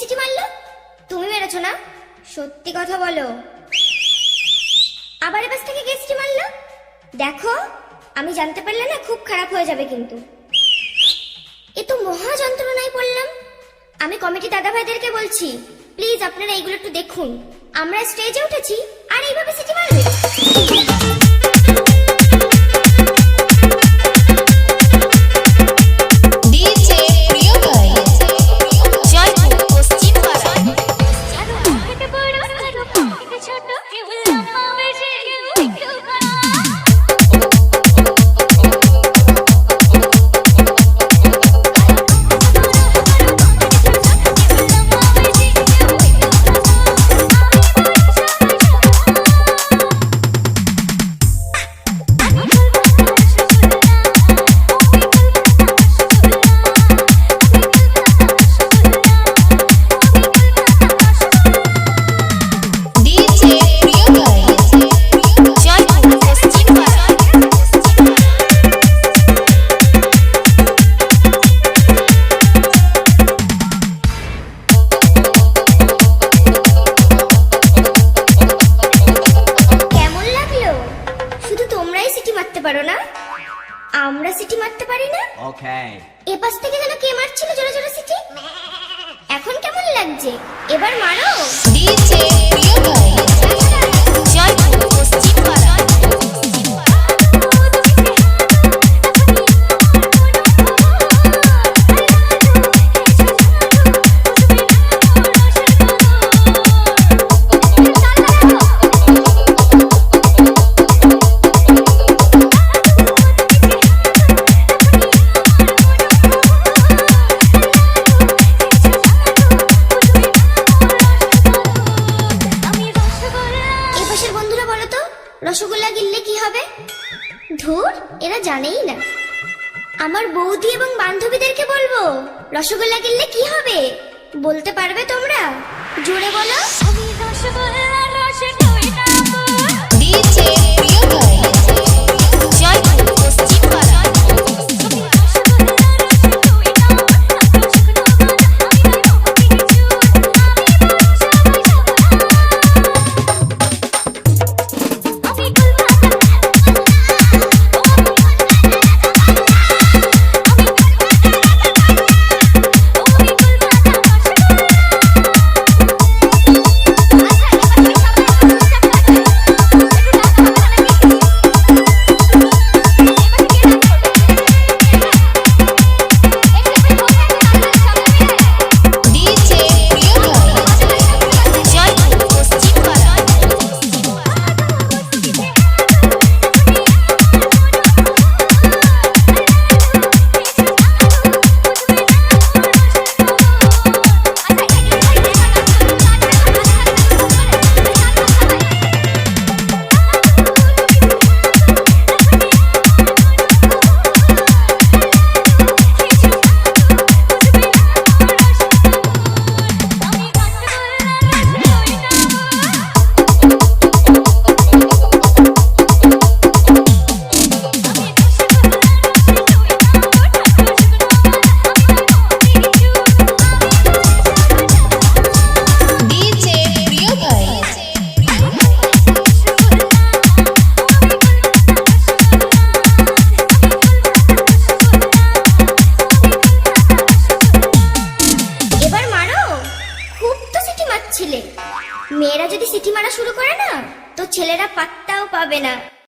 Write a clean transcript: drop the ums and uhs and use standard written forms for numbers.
City মারলো? তুমি মেরেছো না? সত্যি কথা বলো। আবার এবার থেকে কে সিটি মারলো? দেখো, আমি জানতে পারলে না খুব খারাপ হয়ে যাবে কিন্তু। এ তো মহা যন্ত্রণায় পড়লাম। আমি কমিটি দাদা ভাইদেরকে বলছি, প্লিজ আপনারা এইগুলো একটু দেখুন। আমরা স্টেজে উঠেছি আর এইভাবে সিটি মারবে? পারো না, আমরা সিটি মারতে পারি না। ওকে, এ পাশ থেকে যেন কে মারছিল জোরে জোরে সিটি। এখন কেমন লাগছে? এবার মারো। ডিজে প্রিয় ভাই জয়পুর পশ্চিম পাড়া। রসগোল্লা গিললে কি হবে? ধুর, এরা জানেই না। আমার বৌদি এবং বান্ধবীদেরকে বলবো রসগোল্লা গিললে কি হবে। বলতে পারবে তোমরা? জোরে বলো। আমি রসগোল্লা রসগোল্লা ডিজে প্রিয় ভাই জয়পুর পশ্চিম পাড়া। মেয়েরা যদি সিটি মারা শুরু করে না, তো ছেলেরা পাত্তাও পাবে না।